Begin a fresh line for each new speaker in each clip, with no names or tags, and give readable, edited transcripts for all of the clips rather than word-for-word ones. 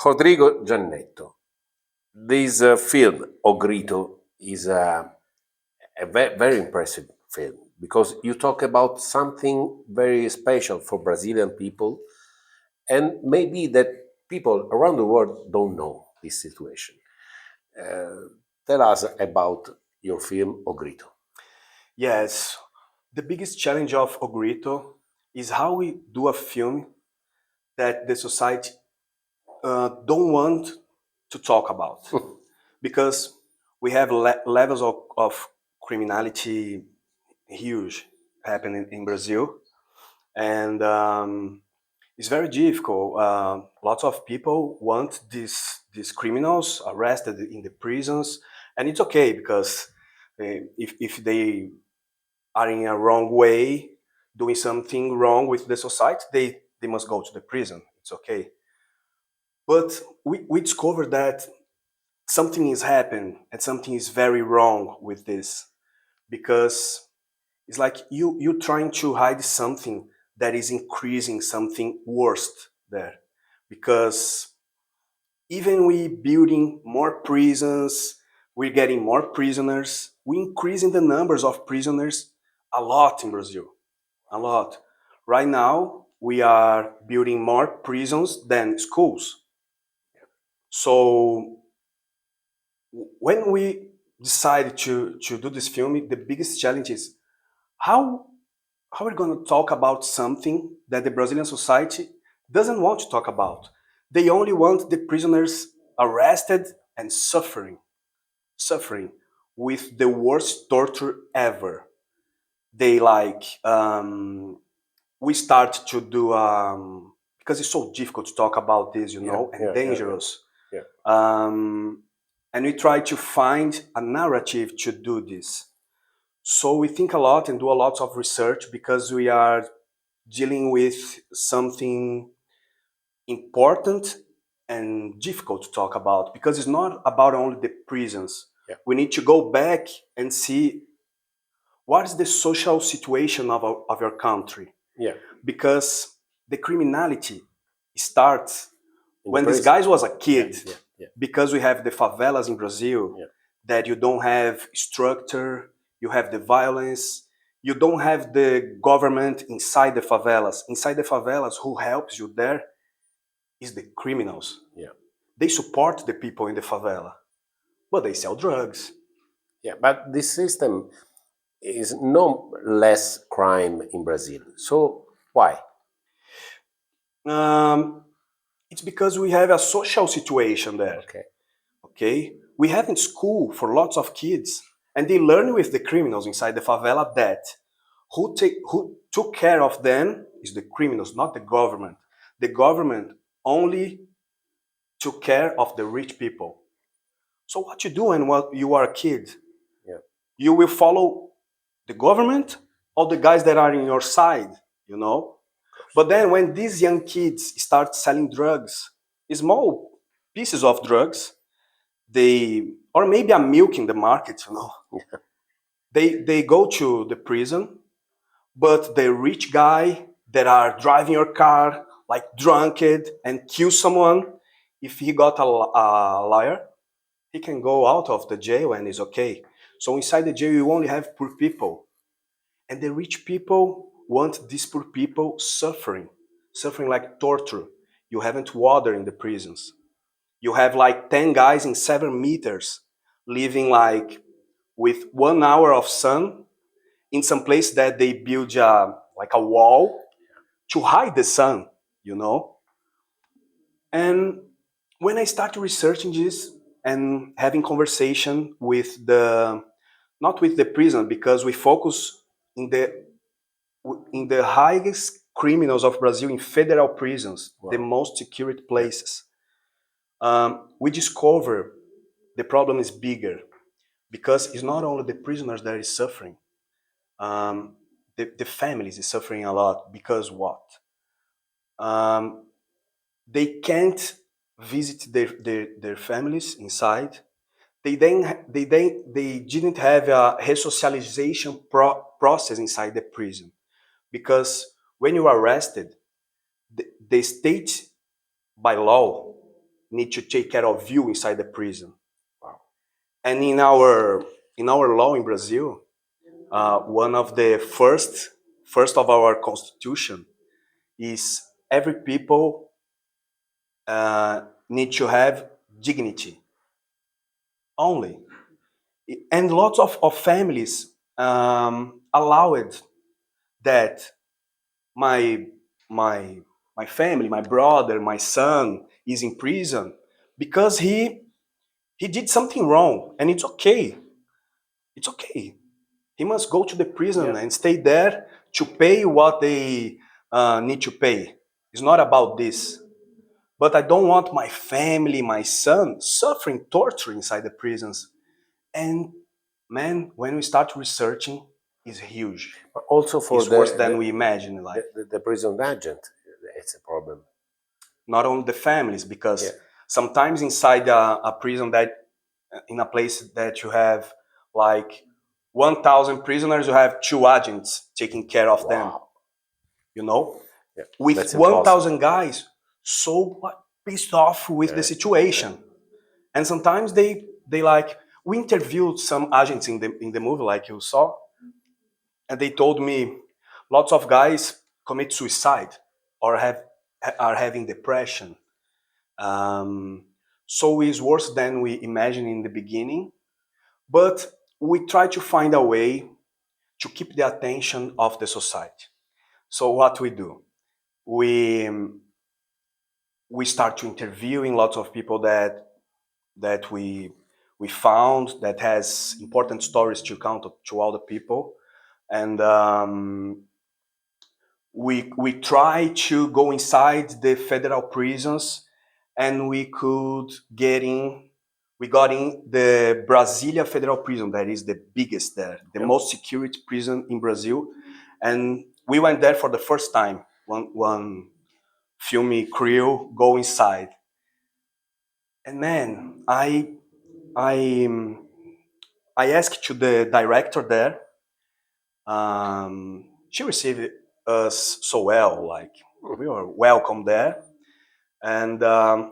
Rodrigo Giannetto. This film, O GRITO, is a very impressive film because you talk about something very special for Brazilian people, and maybe that people around the world don't know this situation. Uh, Tell us about your film, O GRITO.
Yes, the biggest challenge of O GRITO is how we do a film that the society don't want to talk about, because we have levels of criminality huge happening in Brazil, and it's very difficult. Lots of people want these criminals arrested in the prisons, and it's okay because if they are in a wrong way, doing something wrong with the society, they must go to the prison. It's okay. But we discovered that something is happening and something is very wrong with this, because it's like you trying to hide something that is increasing something worse there. Because even we building more prisons, we're getting more prisoners, we increasing the numbers of prisoners a lot in Brazil, a lot. Right now we are building more prisons than schools. So when we decided to do this film, the biggest challenge is how how are we going to talk about something that the Brazilian society doesn't want to talk about? They only want the prisoners arrested and suffering with the worst torture ever. They like we start to do because it's so difficult to talk about this, and dangerous.
Yeah.
And we try to find a narrative to do this. So we think a lot and do a lot of research because we are dealing with something important and difficult to talk about, because it's not about only the prisons.
Yeah.
We need to go back and see what is the social situation of your country,
Yeah.
because the criminality starts
In
when
the
this
prison.
guy was a kid.
Yeah.
Because we have the favelas in Brazil,
Yeah.
that you don't have structure, you have the violence, you don't have the government inside the favelas. Inside the favelas, who helps you there is the criminals.
Yeah.
They support the people in the favela, but they sell drugs.
Yeah. But this system is no less crime in Brazil. So why?
Um, it's because we have a social situation there.
Okay.
Okay, we have in school for lots of kids, and they learn with the criminals inside the favela that who took care of them is the criminals, not the government. The government only took care of the rich people. So what you do when you are a kid?
Yeah.
You will follow the government or the guys that are in your side, you know? But then when these young kids start selling drugs, small pieces of drugs, they, or maybe a milk in the market, they go to the prison, but the rich guy that are driving your car like drunk and kill someone, if he got a lawyer, he can go out of the jail and is okay. So inside the jail you only have poor people, and the rich people want these poor people suffering like torture. You haven't water in the prisons. You have like 10 guys in 7 meters living like with 1 hour of sun in some place that they build like a wall to hide the sun. And when I started researching this and having conversation with not with the prison, because we focus in the highest criminals of Brazil in federal prisons, the most secured places, we discover the problem is bigger, because it's not only the prisoners that is suffering. The families is suffering a lot, because what? They can't visit their families inside. They didn't have a resocialization process inside the prison, because when you are arrested, the state by law need to take care of you inside the prison.
Wow.
And in our law in Brazil, one of the first of our constitution is every people need to have dignity only, and lots of families allowed that my my my family, my brother, my son is in prison because he did something wrong, and it's okay. It's okay. He must go to the prison
Yeah.
and stay there to pay what they need to pay. It's not about this. But I don't want my family, my son, suffering torture inside the prisons. And man, when we start researching, it's huge.
But also for
It's worse than we imagine. Like
the prison agent, it's a problem.
not only the families,
Yeah.
because sometimes inside a prison that in a place that you have like 1,000 prisoners, you have 2 agents taking care of them.
Wow.
You know,
Yeah.
with
That's impossible.
1,000 guys, so pissed off with the situation, and sometimes they like we interviewed some agents in the movie, like you saw, and they told me lots of guys commit suicide or are having depression. Um, so it's worse than we imagined in the beginning, but we try to find a way to keep the attention of the society. So what we do, we we start to interviewing lots of people that we found that has important stories to count to all the people, and we try to go inside the federal prisons, and we got in the Brasilia Federal Prison, that is the biggest there, the most security prison in Brazil, and we went there for the first time. One filmy crew go inside, and man, I I asked to the director there. She received us so well, like we were welcome there. And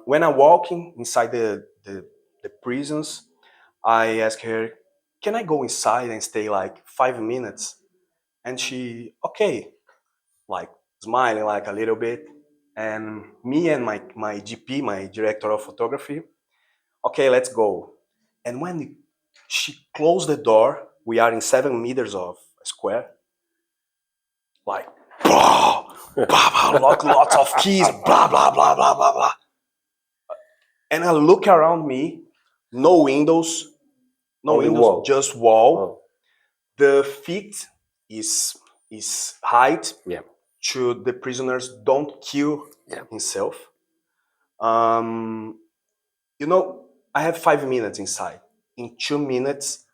when I'm walking inside the prisons, I asked her, "Can I go inside and stay like 5 minutes?" And she, okay, like smiling like a little bit. And me and my GP, my director of photography, okay, let's go. And when she closed the door, we are in 7 meters of square, like, blah, blah, blah, lots of keys, blah, blah, blah, blah, blah, blah. And I look around me, no windows, no
Only
windows,
wall.
just wall.
Oh.
The feet is height
Yeah.
to the prisoners don't kill himself. Um, you know, I have 5 minutes inside. In 2 minutes,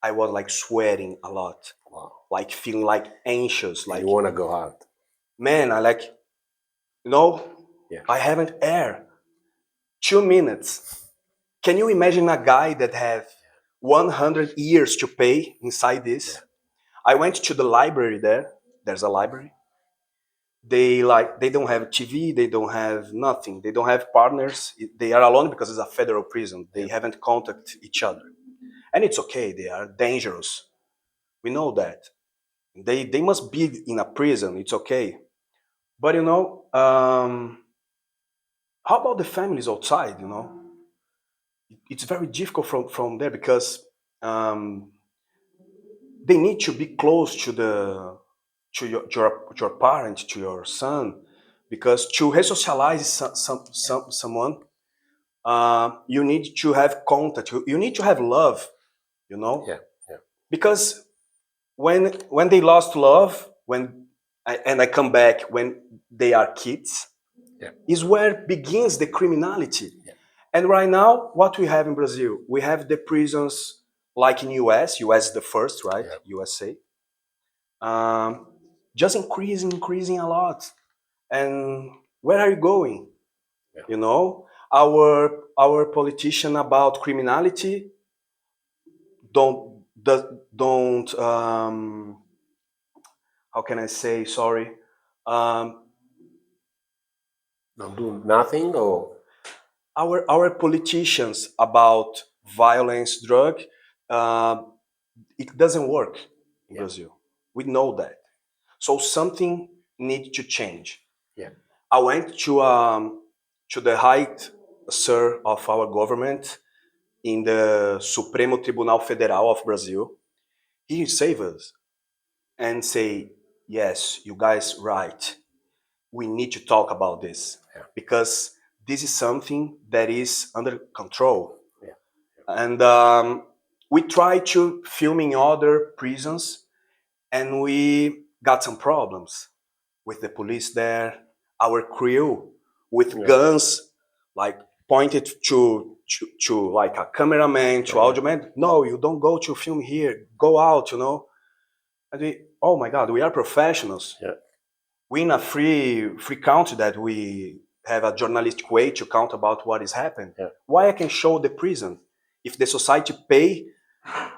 I was like sweating a lot,
Wow.
like feeling like anxious, like
You want to go out.
man, I like, you know, I haven't air. 2 minutes. Can you imagine a guy that have 100 years to pay inside this? I went to the library there. There's a library. They don't have TV, they don't have nothing, they don't have partners, they are alone because it's a federal prison, they haven't contacted each other, and it's okay, they are dangerous, we know that, they must be in a prison, it's okay, but how about the families outside, it's very difficult from there because they need to be close to your parent, to your son, because to resocialize someone, you need to have contact. You need to have love,
Yeah. Yeah.
because when they lost love, and I come back when they are kids, is where begins the criminality. And right now, what we have in Brazil, we have the prisons like in US is the first, right? USA. Just increasing a lot. And where are you going? Our politician about criminality don't how can I say, sorry, um,
Don't do nothing or
our politicians about violence, drug, uh, it doesn't work in
Yeah.
Brazil. We know that. So something needs to change.
Yeah.
I went to the height, sir, of our government in the Supremo Tribunal Federal of Brazil. He saved us and say, yes, you guys right. We need to talk about this
Yeah.
because this is something that is under control.
Yeah.
And we tried to film in other prisons, and we got some problems with the police there. Our crew with
Yeah.
guns, like pointed to like a cameraman, to audio man. No, you don't go to film here. Go out, you know. And we, oh my God, we are professionals.
Yeah.
We in a free country that we have a journalistic way to count about what is happening.
Yeah.
Why I can show the prison if the society pay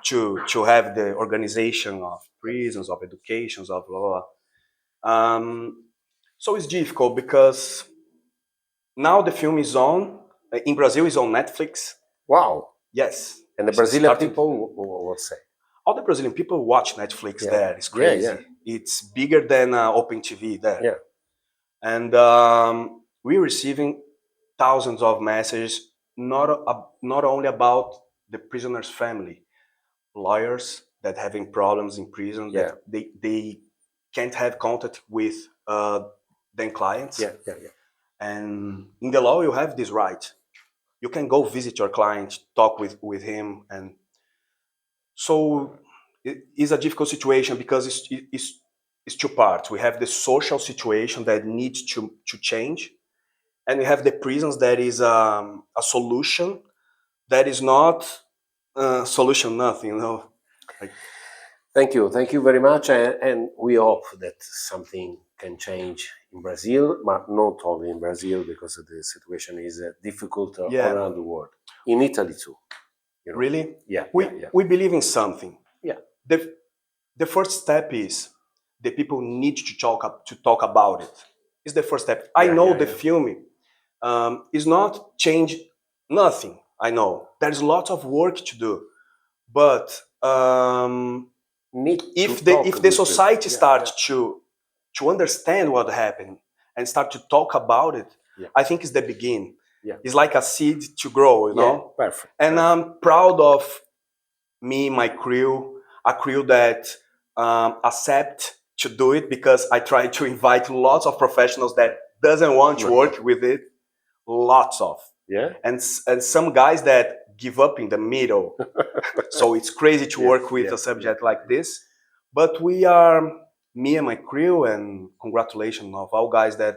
to have the organization of prisons, of educations, of blah blah. So it's difficult because now the film is on in Brazil is on Netflix.
Wow.
Yes,
And the
it's
Brazilian
starting-
people what say?
all the Brazilian people watch Netflix
Yeah.
there. It's
Yeah,
crazy.
yeah.
It's bigger than Open TV there.
Yeah.
And we're receiving thousands of messages, not only about the prisoner's family, lawyers that having problems in prison,
Yeah.
that they can't have contact with their clients.
Yeah. Yeah. Yeah.
And in the law, you have this right. You can go visit your client, talk with him, and so it is a difficult situation because it's two parts. We have the social situation that needs to change, and we have the prisons that is a solution that is not solution nothing, you know. Like,
Thank you very much, and we hope that something can change in Brazil, but not only in Brazil because the situation is difficult
Yeah.
all around the world. In Italy too. You know?
really,
Yeah.
we
Yeah. Yeah.
we believe in something.
Yeah.
The first step is the people need to talk about it. It's the first step. I
Yeah,
know
yeah,
the
yeah.
film is not change nothing. I know there's lots of work to do, but
Need
if
to
the
talk
if the
with people.
society
Yeah,
starts
yeah.
to understand what happened and start to talk about it,
Yeah.
I think it's the beginning.
Yeah.
It's like a seed to grow, you know.
Yeah, perfect.
And I'm proud of me, my crew, a crew that accept to do it because I try to invite lots of professionals that doesn't want to work with it, lots of,
Yeah.
and some guys that give up in the middle. So it's crazy to
Yes,
work with
yes,
a subject like this, but we are, me and my crew, and congratulations of all guys that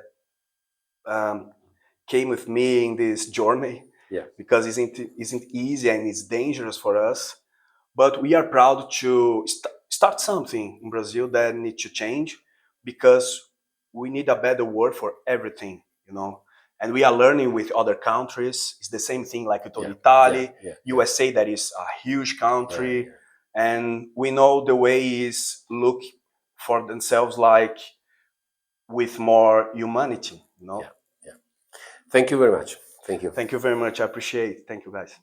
came with me in this journey.
Yeah.
Because isn't easy and it's dangerous for us. But we are proud to start something in Brazil that needs to change because we need a better word for everything, you know. And we are learning with other countries. It's the same thing like
Yeah,
Italy,
yeah, yeah,
USA, that is a huge country.
Yeah,
And we know the way is look for themselves like with more humanity, you know.
Yeah. Yeah. Thank you very much. Thank you.
Thank you very much. I appreciate it. Thank you, guys.